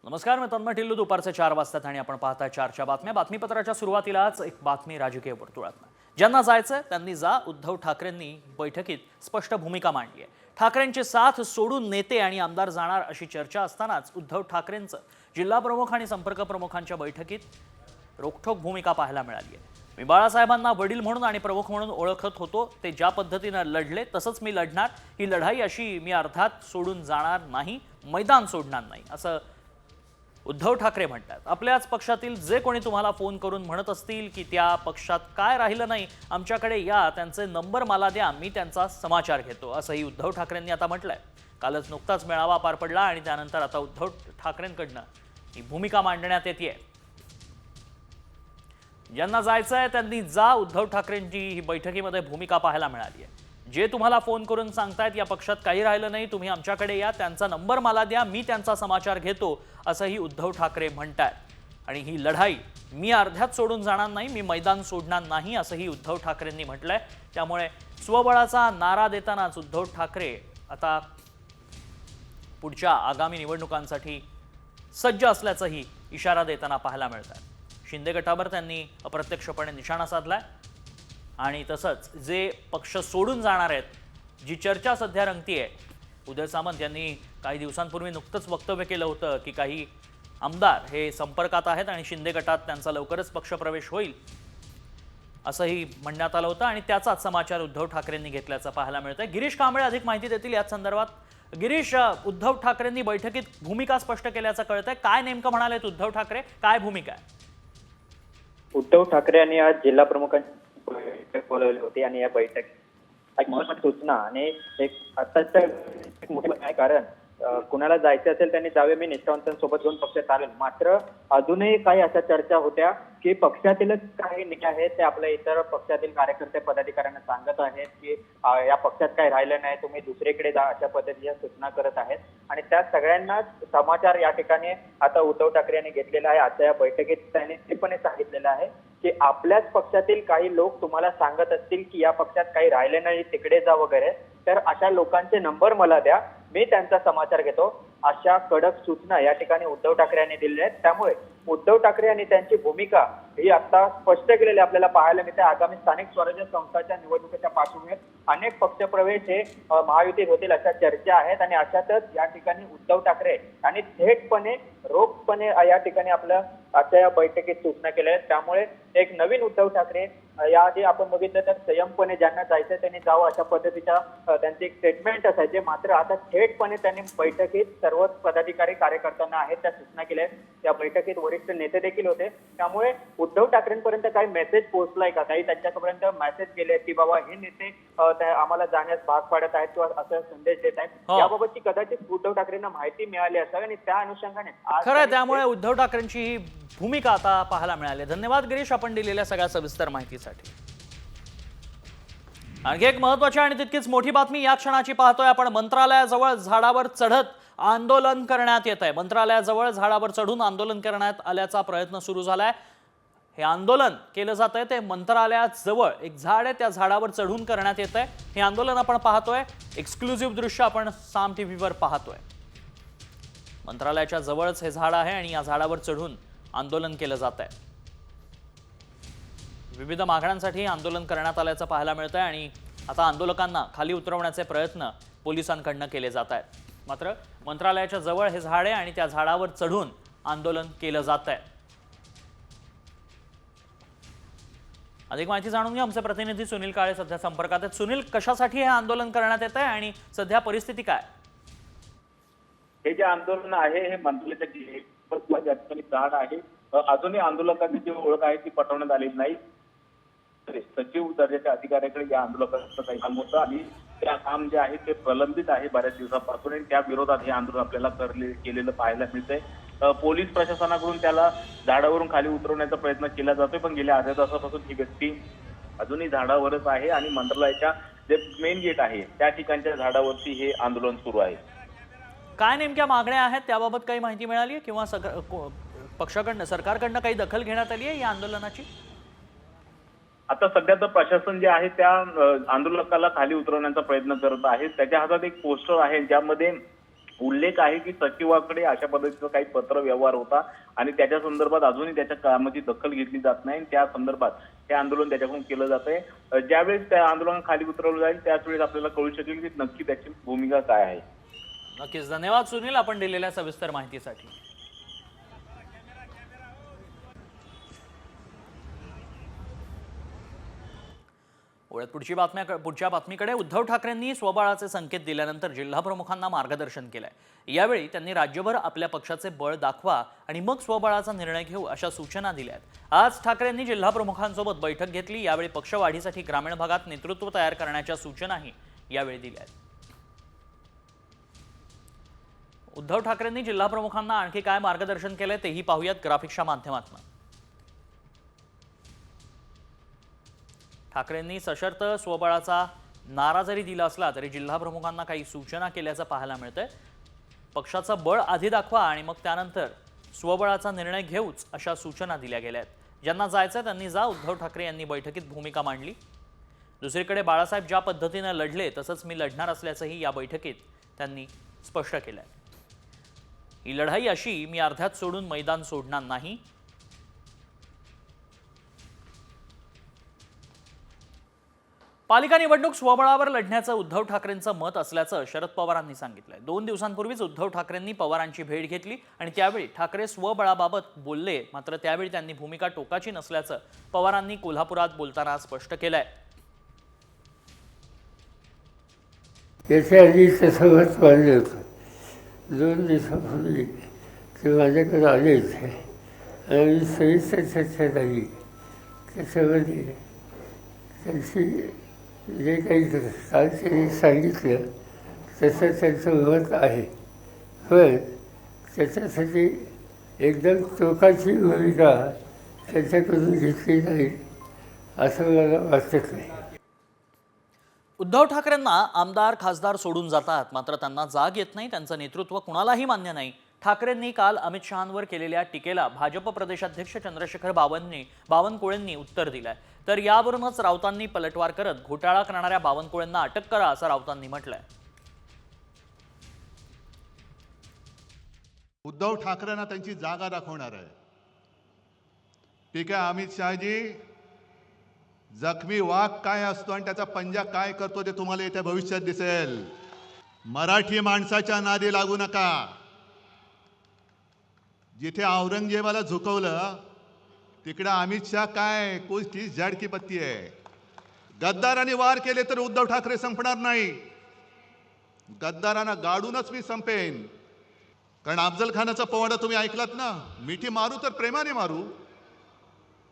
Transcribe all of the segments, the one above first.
नमस्कार, मी तन्मय टिल्लू. दुपारचे 4 वाजतात आणि आपण पाहता 4च्या बातम्या. बातमीपत्राच्या सुरुवातीलाच एक बातमी राजकीय वर्तुळातनं. ज्यांना जायचं त्यांनी जा. उद्धव ठाकरेंनी बैठकीत स्पष्ट भूमिका मांडली आहे. ठाकरेंची साथ सोडून नेते आणि आमदार जाणार अशी चर्चा असतानाच उद्धव ठाकरेंचं जिल्हा प्रमुख आणि संपर्क प्रमुखांच्या बैठकीत रोखठोक भूमिका पाहायला मिळाली आहे. मी बाळासाहेबांना वडील म्हणून आणि प्रमुख म्हणून ओळखत होतो. ते ज्या पद्धतीनं लढले तसंच मी लढणार. ही लढाई अशी मी अर्थात सोडून जाणार नाही, मैदान सोडणार नाही, असं उद्धव ठाकरे म्हणतात. आपल्याच पक्षातील जे कोणी तुम्हाला फोन करून म्हणत असतील की त्या पक्षात काय राहिलं नाही, आमच्याकडे या, त्यांचे नंबर मला द्या, मी त्यांचा समाचार घेतो, असंही उद्धव ठाकरेंनी आता म्हटलंय. कालच नुकताच मेळावा पार पडला आणि त्यानंतर आता उद्धव ठाकरेंकडनं ही भूमिका मांडण्यात येते. ज्यांना जायचंय त्यांनी जा. उद्धव ठाकरेंची ही बैठकीमध्ये भूमिका पाहायला मिळाली आहे. जे तुम्हाला फोन करून सांगतायत या पक्षात काही राहिलं नाही, तुम्ही आमच्याकडे या, त्यांचा नंबर मला द्या, मी त्यांचा समाचार घेतो, असंही उद्धव ठाकरे म्हणतात. आणि ही लढाई मी अर्ध्यात सोडून जाणार नाही, मी मैदान सोडणार नाही, असंही उद्धव ठाकरेंनी म्हटलंय. त्यामुळे स्वबळाचा नारा देतानाच उद्धव ठाकरे आता पुढच्या आगामी निवडणुकांसाठी सज्ज असल्याचाही इशारा देताना पाहायला मिळतात. शिंदे गटावर त्यांनी अप्रत्यक्षपणे निशाणा साधलाय. आणि तसंच जे पक्ष सोडून जाणार आहेत, जी चर्चा सध्या रंगतीये, उदय सामंत यांनी काही दिवसांपूर्वी नुकतंच वक्तव्य केलं होतं की काही आमदार हे संपर्कात आहेत आणि शिंदे गटात त्यांचा लवकरच पक्षप्रवेश होईल, असंही म्हणण्यात आलं होतं. आणि त्याचाच समाचार उद्धव ठाकरेंनी घेतल्याचं पाहायला मिळतंय. गिरीश कांबळे अधिक माहिती देतील याच संदर्भात. गिरीश, उद्धव ठाकरेंनी बैठकीत भूमिका स्पष्ट केल्याचं कळतंय. काय नेमकं म्हणालेत उद्धव ठाकरे, काय भूमिका आहे? उद्धव ठाकरे यांनी आज जिल्हा प्रमुखांची बैठक बोलवली होती आणि या बैठकीत एक महत्त्वाची सूचना आणि एक आताच्या मोठी आहे. कारण कुणाला जायचं असेल त्यांनी जावे, मी निष्ठावंतांसोबत दोन पक्ष चालेल. मात्र अजूनही काही अशा चर्चा होत्या की पक्षातीलच काही नेते आहेत ते आपल्या इतर पक्षातील कार्यकर्ते पदाधिकाऱ्यांना सांगत आहेत की या पक्षात काही राहिलं नाही, तुम्ही दुसरीकडे जा, अशा पद्धतीच्या सूचना करत आहेत. आणि त्या सगळ्यांना समाचार या ठिकाणी आता उद्धव ठाकरे यांनी घेतलेला आहे. आजच्या या बैठकीत त्यांनी निश्चितपणे सांगितलेलं आहे की आपल्याच पक्षातील काही लोक तुम्हाला सांगत असतील की या पक्षात काही राहिले नाही, तिकडे जा वगैरे, तर अशा लोकांचे नंबर मला द्या, मी त्यांचा समाचार घेतो, अशा कडक सूचना या ठिकाणी उद्धव ठाकरे यांनी दिलेल्या आहेत. त्यामुळे उद्धव ठाकरे यांनी त्यांची भूमिका ही आता स्पष्ट केलेली आपल्याला पाहायला मिळते. आगामी स्थानिक स्वराज्य संस्थांच्या निवडणुकीच्या पार्श्वभूमीवर अनेक पक्षप्रवेश हे महायुतीत होतील अशा चर्चा आहेत. आणि अशातच या ठिकाणी उद्धव ठाकरे यांनी थेटपणे रोखपणे या ठिकाणी आपल्या आजच्या या बैठकीत सूचना केल्या आहेत. त्यामुळे एक नवीन उद्धव ठाकरे, याआधी आपण बघितलं तर संयमपणे ज्यांना जायचं त्यांनी जावं, अशा पद्धतीच्या त्यांचे एक स्टेटमेंट असायचे. मात्र आता थेटपणे त्यांनी बैठकीत सर्वच पदाधिकारी कार्यकर्त्यांना आहेत त्या सूचना केल्या आहेत. त्या बैठकीत वरिष्ठ नेते देखील होते. त्यामुळे उद्धव ठाकरेंपर्यंत काही मेसेज पोहोचलाय का, काही त्यांच्यापर्यंत मेसेज गेले की बाबा हे नेते आम्हाला जाण्यास भाग पाडत आहेत किंवा असा संदेश देत आहेत, याबाबतची कदाचित उद्धव ठाकरेंना माहिती मिळाली असावी. आणि त्या अनुषंगाने खरं, त्यामुळे उद्धव ठाकरेंची ही भूमिका आता पाहायला मिळाली. धन्यवाद गिरीश, आपण दिलेल्या सगळ्या सविस्तर माहितीसाठी. आणखी एक महत्वाची आणि तितकीच मोठी बातमी या क्षणाची पाहतोय आपण. मंत्रालयाजवळ झाडावर चढत आंदोलन करण्यात येत आहे. मंत्रालयाजवळ झाडावर चढून आंदोलन करण्यात आल्याचा प्रयत्न सुरू झालाय. हे आंदोलन केलं जात आहे ते मंत्रालयाजवळ एक झाड आहे, त्या झाडावर चढून करण्यात येत आहे. हे आंदोलन आपण पाहतोय, एक्सक्लुझिव्ह दृश्य आपण साम टीव्हीवर पाहतोय. मंत्रालयाच्या जवळच हे झाड आहे आणि या झाडावर चढून आंदोलन केलं जात आहे. विविध मागण्यांसाठी आंदोलन करण्यात आल्याचं पाहायला मिळतंय. आणि आता आंदोलकांना खाली उतरवण्याचे प्रयत्न पोलिसांकडनं केले जात आहेत. मात्र मंत्रालयाच्या जवळ हे झाड आहे आणि त्या झाडावर चढून आंदोलन केलं जात आहे. अधिक माहिती जाणून घ्या. आमचे प्रतिनिधी सुनील काळे सध्या संपर्कात आहेत. सुनील, कशासाठी हे आंदोलन करण्यात येत आहे आणि सध्या परिस्थिती काय? हे जे आंदोलन आहे हे मंत्रालयाच्या झाड आहे. अजूनही आंदोलकांची जी ओळख आहे ती पटवण्यात आलेली नाही. सचिव दर्जाच्या अधिकाऱ्याकडे या आंदोलकांचं काही काम होतं आणि त्या काम जे आहे ते प्रलंबित आहे बऱ्याच दिवसापासून. आणि त्या विरोधात हे आंदोलन आपल्याला केलेलं पाहायला मिळतंय. पोलीस प्रशासनाकडून त्याला झाडावरून खाली उतरवण्याचा प्रयत्न केला जातोय, पण गेल्या अर्ध्या तासापासून ही व्यक्ती अजूनही झाडावरच आहे आणि मंत्रालयाच्या जे मेन गेट आहे त्या ठिकाणच्या झाडावरती हे आंदोलन सुरू आहे. काय नेमक्या मागण्या आहेत त्याबाबत काही माहिती मिळाली आहे किंवा पक्षाकडनं, सरकारकडनं काही दखल घेण्यात आली आहे या आंदोलनाची? आता सध्या तर प्रशासन जे आहे त्या आंदोलकाला खाली उतरवण्याचा प्रयत्न करत आहे. त्याच्या हातात एक पोस्टर आहे ज्यामध्ये उल्लेख आहे की सचिवाकडे अशा पद्धतीचा काही पत्र व्यवहार होता आणि त्याच्या संदर्भात अजूनही त्याच्या कामाची दखल घेतली जात नाही. त्या संदर्भात हे आंदोलन त्याच्याकडून केलं जात आहे. ज्यावेळेस त्या आंदोलन खाली उतरवलं जाईल त्याच वेळेस आपल्याला कळू शकेल की नक्की त्याची भूमिका काय आहे. नक्कीच धन्यवाद सुनील, आपण दिलेल्या सविस्तर माहितीसाठी. वळत पुढच्या बातमीकडे. उद्धव ठाकरेंनी स्वबळाचे संकेत दिल्यानंतर जिल्हा प्रमुखांना मार्गदर्शन केलंय. यावेळी त्यांनी राज्यभर आपल्या पक्षाचे बळ दाखवा आणि मग स्वबळाचा निर्णय घेऊ अशा सूचना दिल्या आहेत. आज ठाकरेंनी जिल्हा प्रमुखांसोबत बैठक घेतली. यावेळी पक्षवाढीसाठी ग्रामीण भागात नेतृत्व तयार करण्याच्या सूचनाही यावेळी दिल्या आहेत. उद्धव ठाकरेंनी जिल्हा प्रमुखांना आणखी काय मार्गदर्शन केलंय तेही पाहूयात ग्राफिक्सच्या माध्यमातून. ठाकरेंनी सशर्त स्वबळाचा नारा जरी दिला असला तरी जिल्हा प्रमुखांना काही सूचना केल्याचं पाहायला मिळतंय. पक्षाचं बळ आधी दाखवा आणि मग त्यानंतर स्वबळाचा निर्णय घेऊच अशा सूचना दिल्या गेल्या आहेत. ज्यांना जायचं त्यांनी जा, उद्धव ठाकरे यांनी बैठकीत भूमिका मांडली. दुसरीकडे बाळासाहेब ज्या पद्धतीने लढले तसंच मी लढणार असल्याचंही या बैठकीत त्यांनी स्पष्ट केलंय. ही लढाई अशी मी अर्ध्यात सोडून मैदान सोडणार नाही. पालिका निवडणूक स्वबळावर लढण्याचं उद्धव ठाकरेंचं मत असल्याचं शरद पवारांनी सांगितलंय. 2 दिवसांपूर्वीच उद्धव ठाकरेंनी पवारांची भेट घेतली आणि त्यावेळी ठाकरे स्वबळाबाबत बोलले. मात्र त्यावेळी त्यांनी भूमिका टोकाची नसल्याचं पवारांनी कोल्हापुरात बोलताना स्पष्ट केलंय. याच्या आधी ते सगळंच पाहिलं होतं. 2 दिवसापूर्वी ते माझ्याकडे आले इथे आणि सविस्तर चर्चा झाली. त्याच्यामध्ये त्यांची जे काही काल त्यांनी सांगितलं तसं त्यांचं मत आहे. पण त्याच्यासाठी एकदम टोकाची भूमिका त्यांच्याकडून घेतली जाईल असं मला वाटत नाही. उद्धव ठाकरेंना आमदार खासदार सोडून जातात, मात्र त्यांना जाग येत नाही. त्यांचं नेतृत्व कुणालाही मान्य नाही. ठाकरेंनी काल अमित शहांवर केलेल्या टीकेला भाजप प्रदेशाध्यक्ष चंद्रशेखर बावनकुळेंनी उत्तर दिलंय. तर यावरूनच राऊतांनी पलटवार करत घोटाळा करणाऱ्या बावनकुळेंना अटक करा असं राऊतांनी म्हटलंय. उद्धव ठाकरेंना त्यांची जागा दाखवणार आहे. ठीक आहे, अमित शहाजी, जखमी वाघ काय असतो आणि त्याचा पंजा काय करतो ते तुम्हाला येत्या भविष्यात दिसेल. मराठी माणसाच्या नादी लागू नका. जिथे औरंगजेबाला झुकवलं तिकडे अमित शहा काय कुछ जड की पत्ती आहे. गद्दारांनी वार केले तर उद्धव ठाकरे संपणार नाही. गद्दारांना गाडूनच मी संपेन. कारण अफजल खानाचा पोवाडा तुम्ही ऐकलात ना, मिठी मारू तर प्रेमाने मारू,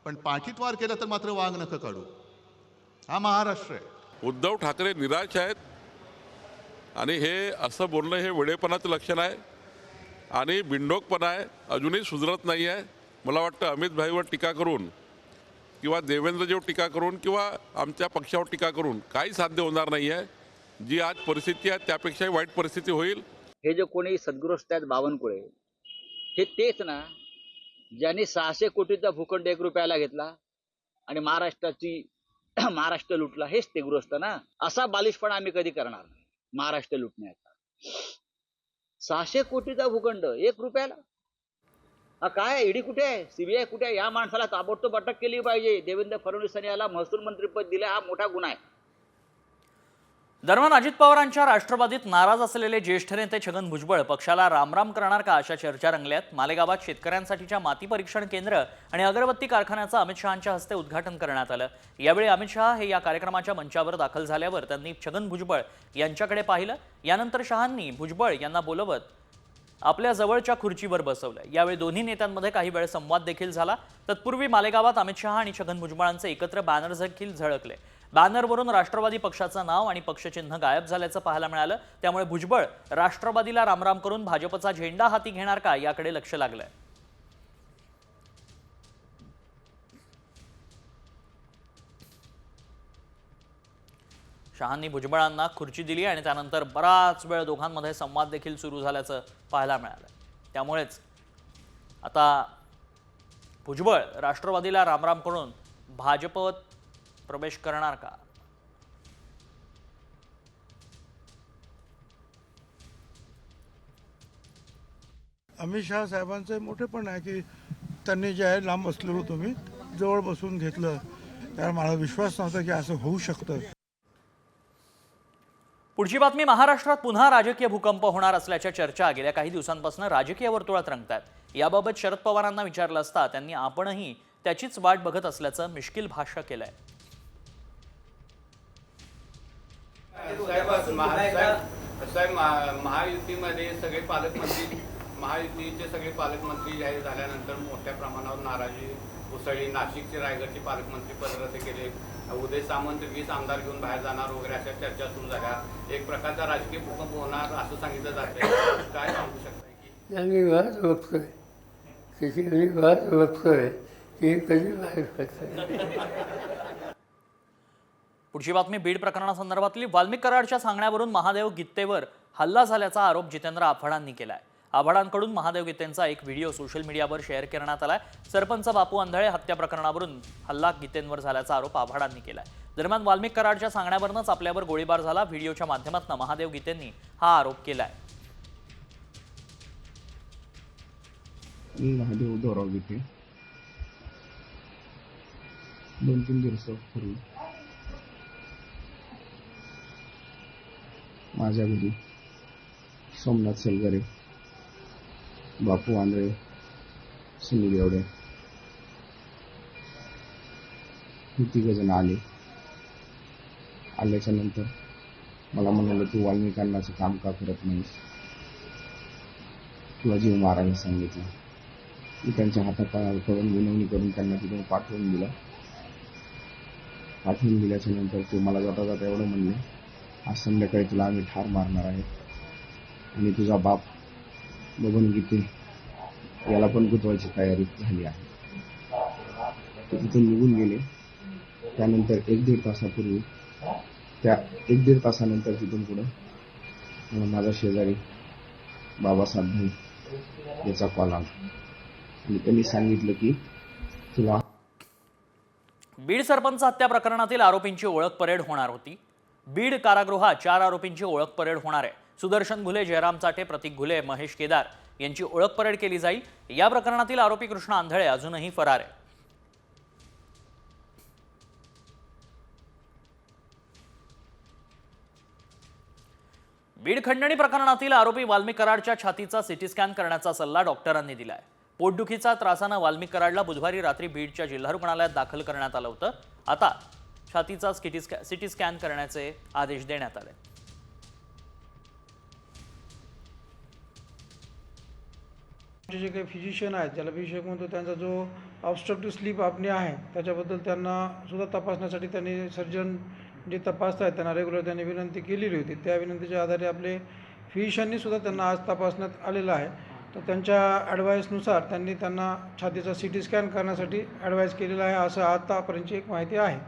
पण पाठीत वार केला तर मात्र वाघ नका काढू. हा महाराष्ट्र आहे. उद्धव ठाकरे निराश आहेत आणि हे असं बोलणं हे वेडेपणाचं लक्षण आहे आणि बिंडोकपणा आहे. अजूनही सुधारत नाही आहे. मला वाटतं अमित भाईवर टीका करून किंवा देवेंद्रजीवर टीका करून किंवा आमच्या पक्षावर टीका करून काही साध्य होणार नाही आहे. जी आज परिस्थिती आहे त्यापेक्षाही वाईट परिस्थिती होईल. हे जे कोणी सद्गृहस्थ आहेत बावनकुळे, हे तेच ना ज्यांनी 600 कोटीचा भूखंड 1 रुपयाला घेतला आणि महाराष्ट्र लुटला. हेच ते गृहस्थ ना. असा बालिशपणा आम्ही कधी करणार नाही महाराष्ट्र लुटण्याचा. 600 कोटीचा भूखंड 1 रुपयाला. हा काय, ईडी कुठे आहे, सीबीआय कुठे आहे? या माणसाला ताबडतोब अटक केली पाहिजे. देवेंद्र फडणवीसांनी याला महसूल मंत्रीपद दिलं, हा मोठा गुन्हा आहे. दरम्यान अजित पवारांच्या राष्ट्रवादीत नाराज असलेले ज्येष्ठ नेते छगन भुजबळ पक्षाला रामराम करणार का अशा चर्चा रंगल्यात. मालेगावात शेतकऱ्यांसाठीच्या माती परीक्षण केंद्र आणि अगरबत्ती कारखान्याचं अमित शहांच्या हस्ते उद्घाटन करण्यात आलं. यावेळी अमित शहा हे या कार्यक्रमाच्या मंचावर दाखल झाल्यावर त्यांनी छगन भुजबळ यांच्याकडे पाहिलं. यानंतर शहांनी भुजबळ यांना बोलवत आपल्या जवळच्या खुर्चीवर बसवलं. यावेळी दोन्ही नेत्यांमध्ये काही वेळ संवाद देखील झाला. तत्पूर्वी मालेगावात अमित शहा आणि छगन भुजबळांचे एकत्र बॅनर देखील झळकले. बॅनरवरून राष्ट्रवादी पक्षाचं नाव आणि पक्षचिन्ह गायब झाल्याचं पाहायला मिळालं. त्यामुळे भुजबळ राष्ट्रवादीला रामराम करून भाजपचा झेंडा हाती घेणार का याकडे लक्ष लागलंय. शहांनी भुजबळांना खुर्ची दिली आणि त्यानंतर बराच वेळ दोघांमध्ये संवाद देखील सुरू झाल्याचं पाहायला मिळालं. त्यामुळेच आता भुजबळ राष्ट्रवादीला रामराम करून भाजपत प्रवेश करणार का? अमित शहा साहेबांचं मोठेपण आहे की त्यांनी जे आहे लांब बसलेलो तुम्ही जवळ बसून घेतलं. त्यामुळे मला विश्वास नव्हता की असं होऊ शकतं. पुढची बातमी. महाराष्ट्रात पुन्हा राजकीय भूकंप होणार असल्याच्या चर्चा गेल्या काही दिवसांपासून राजकीय वर्तुळात रंगतात. याबाबत शरद पवारांना विचारलं असता त्यांनी आपणही त्याचीच वाट बघत असल्याचं मिश्किल भाष्य केलंय. महायुतीमध्ये सगळे पालकमंत्री महायुतीचे सगळे पालकमंत्री जाहीर झाल्यानंतर मोठ्या प्रमाणावर नाराजी उसळली. नाशिकचे रायगडचे पालकमंत्री पद रद्द केले. उदय सामंत 20 आमदार घेऊन बाहेर जाणार वगैरे अशा चर्चा सुरू झाल्या. एक प्रकारचा राजकीय भूकंप होणार असं सांगितलं जातंय. काय सांगू शकताय की आम्ही वाट बघतोय त्याची आम्ही वाट बघतोय की कधी बाहेर पडतं. पुढची बातमी. बीड प्रकरणासंदर्भातली वाल्मिक कराडच्या सांगण्यावरून महादेव गित्तेवर हल्ला झाल्याचा आरोप जितेंद्र आव्हाडांनी केलाय. आव्हाडांकडून महादेव गित्तेंचा एक व्हिडिओ सोशल मीडियावर शेअर करण्यात आलाय. सरपंच बापू आंधळे हत्या प्रकरणावरून हल्ला गित्तेंवर झाल्याचा आरोप आव्हाडांनी केलाय. दरम्यान वाल्मिक कराडच्या सांगण्यावरूनच आपल्यावर गोळीबार झाला. व्हिडिओच्या माध्यमातून महादेव गित्तेंनी हा आरोप केलाय. महादेव उद्धवराव गीते 2-3 दिवसापूर्वी माझ्या घरी सोमनाथ सेलगरे, बापू आंधळे, सुनील येवडे हे 3 जण आल्याच्या नंतर मला म्हणाले, तू वाल्मिकांनाचं काम का करत नाहीस, तुला जीव मारायला सांगितलं. मी त्यांच्या हातापायाकडून विनवणी करून त्यांना तिथून पाठवून दिल्याच्या नंतर ते मला जाता जाता एवढं म्हणले, आज संध्याकाळी तुला आम्ही ठार मारणार आहे आणि तुझा बाप बबन गीते याला पण गुतवायची तयारी झाली आहे. ते तिथून निघून गेले. त्यानंतर 1-1.5 तासापूर्वी त्या 1-1.5 तासानंतर तिथून पुढं मला माझा शेजारी बाबासाहेब भाई याचा कॉल आला आणि त्यांनी सांगितलं की तुला. बीड सरपंच हत्या प्रकरणातील आरोपींची ओळख परेड होणार होती. बीड कारागृहात 4 आरोपींची ओळख परेड होणार आहे. सुदर्शन घुले, जयराम चाटे, प्रतीक घुले, महेश केदार यांची ओळख परेड केली जाईल. या प्रकरणातील आरोपी कृष्ण आंधळे अजूनही फरार आहे. बीड खंडणी प्रकरणातील आरोपी वाल्मिक कराडच्या छातीचा सिटी स्कॅन करण्याचा सल्ला डॉक्टरांनी दिलाय. पोटदुखीचा त्रासानं वाल्मिक कराडला बुधवारी रात्री बीडच्या जिल्हा रुग्णालयात दाखल करण्यात आलं होतं. आता छातीचा सिटी स्कॅन करण्याचे आदेश देण्यात आले. जे काही फिजिशियन आहेत, ज्याला फिजिशियन म्हणतो, त्यांचा जो ऑब्स्ट्रक्टिव्ह स्लीप अपनिया आहे त्याच्याबद्दल त्यांना सुद्धा तपासण्यासाठी त्यांनी सर्जन जे तपासत आहेत त्यांना रेग्युलर त्यांनी विनंती केलेली होती. त्या विनंतीच्या आधारे आपले फिजिशियननी सुद्धा त्यांना आज तपासण्यात आलेलं आहे. तर त्यांच्या ॲडवाईसनुसार त्यांनी त्यांना छातीचा सिटी स्कॅन करण्यासाठी ॲडवाईस केलेला आहे असं आतापर्यंतची एक माहिती आहे.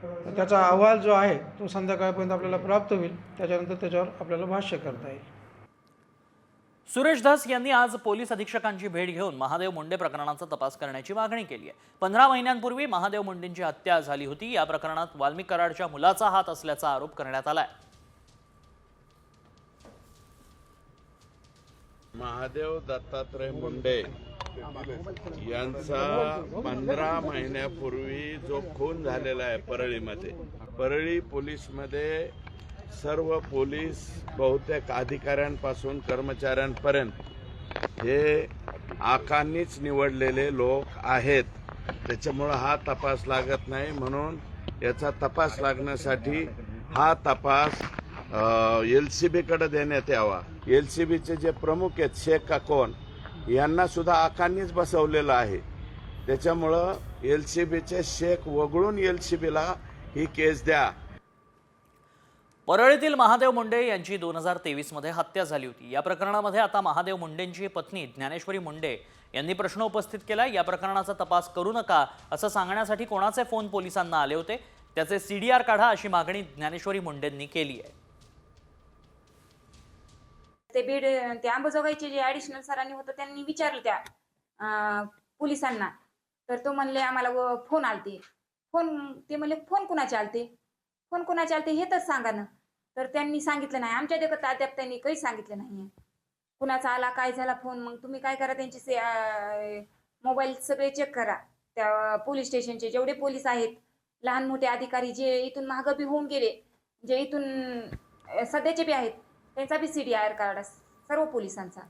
तर त्याचा अहवाल जो आहे तो संध्याकाळपर्यंत आपल्याला प्राप्त होईल. त्याच्यानंतर त्याच्यावर आपल्याला भाष्य करता येईल. सुरेश धस यांनी आज पोलीस अधीक्षकांची भेट घेऊन महादेव मुंडे प्रकरणाचा तपास करण्याची मागणी केली आहे. 15 महिन्यांपूर्वी महादेव मुंडेंची हत्या झाली होती. या प्रकरणात वाल्मिक कराडच्या मुलाचा हात असल्याचा आरोप करण्यात आलाय. महादेव दत्तात्रय मुंडे यांचा 15 महिन्यापूर्वी जो खून झालेला आहे परळीमध्ये, परळी पोलीसमध्ये सर्व पोलीस बहुतेक अधिकाऱ्यांपासून कर्मचाऱ्यांपर्यंत हे आकांनीच निवडलेले लोक आहेत. त्याच्यामुळं हा तपास लागत नाही. म्हणून याचा तपास लागण्यासाठी हा तपास LCB-कडे देण्यात यावा. LCBचे जे प्रमुख आहेत शेख काकोन यांना सुद्धा आकांनीच बसवलेलं आहे. त्याच्यामुळं LCBचे शेख वगळून LCBला ही केस द्या. परळीतील महादेव मुंडे यांची 2023 मध्ये हत्या झाली होती. या प्रकरणामध्ये आता महादेव मुंडेंची पत्नी ज्ञानेश्वरी मुंडे यांनी प्रश्न उपस्थित केला. या प्रकरणाचा तपास करू नका असं सांगण्यासाठी कोणाचे फोन पोलिसांना आले होते, त्याचे CDR काढा अशी मागणी ज्ञानेश्वरी मुंडेंनी केली आहे. ते बीड ते अंबाजोगाईचे जे ॲडिशनल सरांनी होतं त्यांनी विचारलं त्या पोलिसांना, तर तो म्हणले आम्हाला फोन आलते. ते म्हणले फोन कुणाचे आलते हे तर सांगा ना. तर त्यांनी सांगितलं नाही. आमच्या देखत अद्याप त्यांनी काही सांगितलं नाही. कुणाचा आला काय झाला फोन, मग तुम्ही काय करा त्यांचे मोबाईल सगळे चेक करा. त्या पोलीस स्टेशनचे जेवढे पोलीस आहेत, लहान मोठे अधिकारी जे इथून मागं बी होऊन गेले, जे इथून सध्याचे बी आहेत, त्यांचा बी CDR काढा सर्व पोलिसांचा.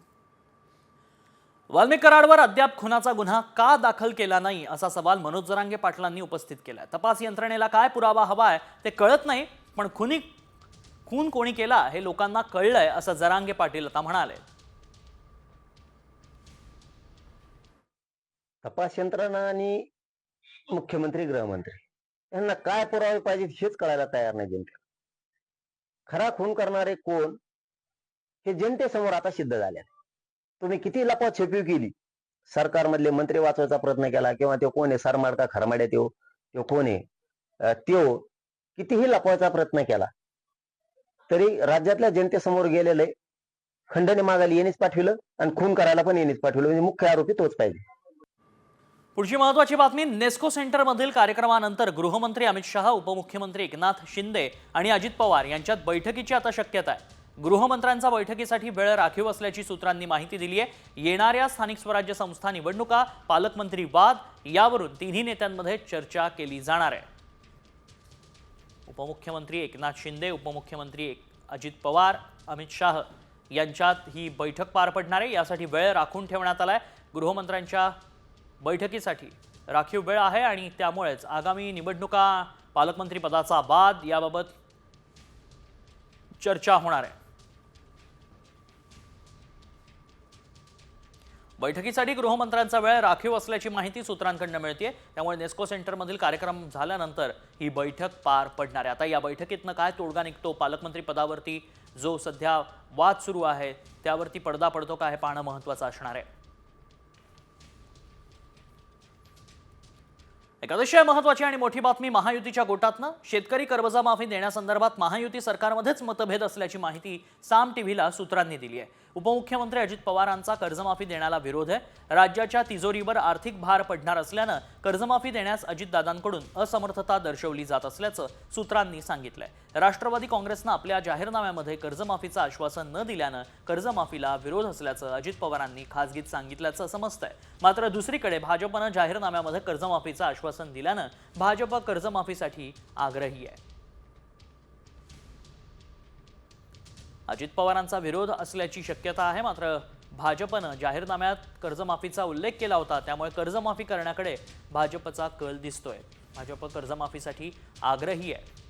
वाल्मिक कराडवर अद्याप खुनाचा गुन्हा का दाखल केला नाही असा सवाल मनोज जरांगे पाटलांनी उपस्थित केलाय. तपास यंत्रणेला काय पुरावा हवाय ते कळत नाही, पण खून कोणी केला हे लोकांना कळलंय असं जरांगे पाटील आता म्हणाले. तपास यंत्रणा आणि मुख्यमंत्री गृहमंत्री यांना काय पुरावे पाहिजे हेच कळायला तयार नाही जनतेला. खरा खून करणारे कोण हे जनतेसमोर आता सिद्ध झाले. तुम्ही किती लपवाछपवी केली, सरकारमधले मंत्री वाचवायचा प्रयत्न केला किंवा तो कोण आहे सरमाड का खरमाड्या तो कोण आहे तो कितीही लपवायचा प्रयत्न केला तरी राज्यातल्या जनतेसमोर गेलेले खंडणी मागायला येणेच पाठविलं आणि खून करायला पण येणेच पाठविलं. म्हणजे मुख्य आरोपी तोच पाहिजे. पुढची महत्त्वाची बातमी. नेस्को सेंटरमधील कार्यक्रमानंतर गृहमंत्री अमित शहा, उपमुख्यमंत्री एकनाथ शिंदे आणि अजित पवार यांच्यात बैठकीची आता शक्यता आहे. गृहमंत्र्यांचा बैठकीसाठी वेळ राखीव असल्याची सूत्रांनी माहिती दिली आहे. येणाऱ्या स्थानिक स्वराज्य संस्था निवडणुका, पालकमंत्री वाद यावरून तिन्ही नेत्यांमध्ये चर्चा केली जाणार आहे. उपमुख्यमंत्री एकनाथ शिंदे, उपमुख्यमंत्री अजित पवार, अमित शाह यांच्यात ही बैठक पार पडणार आहे. यासाठी वेळ राखून ठेवण्यात आलाय. गृहमंत्र्यांच्या बैठकीसाठी राखीव वेळ आहे आणि त्यामुळेच आगामी निवडणुका, पालकमंत्री पदाचा वाद याबाबत चर्चा होणार आहे. बैठकीसाठी गृहमंत्र्यांचा वेळ राखीव असल्याची माहिती सूत्रांकडून मिळते. त्यामुळे नेस्को सेंटरमधील कार्यक्रम झाल्यानंतर ही बैठक पार पडणार आहे. आता या बैठकीतनं काय तोडगा निघतो, पालकमंत्री पदावरती जो सध्या वाद सुरू आहे त्यावरती पडदा पडतो का हे पाहणं महत्त्वाचं असणार आहे. एक अतिशय महत्त्वाची आणि मोठी बातमी महायुतीच्या गोटातनं. शेतकरी कर्जमाफी देण्यासंदर्भात महायुती सरकारमध्येच मतभेद असल्याची माहिती साम टीव्हीला सूत्रांनी दिली आहे. उपमुख्यमंत्री अजित पवारांचा कर्जमाफी देण्याला विरोध आहे. राज्याच्या तिजोरीवर आर्थिक भार पडणार असल्यानं कर्जमाफी देण्यास अजितदादांकडून असमर्थता दर्शवली जात असल्याचं सूत्रांनी सांगितलंय. राष्ट्रवादी काँग्रेसनं आपल्या जाहीरनाम्यामध्ये कर्जमाफीचं आश्वासन न दिल्यानं कर्जमाफीला विरोध असल्याचं अजित पवारांनी खासगीत सांगितल्याचं समजतंय. मात्र दुसरीकडे भाजपनं जाहीरनाम्यामध्ये कर्जमाफीचं आश्वासन दिल्यानं भाजप कर्जमाफीसाठी आग्रही आहे. अजित पवारांचा विरोध असल्याची शक्यता आहे. मात्र भाजपनं जाहीरनाम्यात कर्जमाफीचा उल्लेख केला होता, त्यामुळे कर्जमाफी करण्याकडे भाजपचा कल दिसतोय. भाजप कर्जमाफीसाठी आग्रही आहे.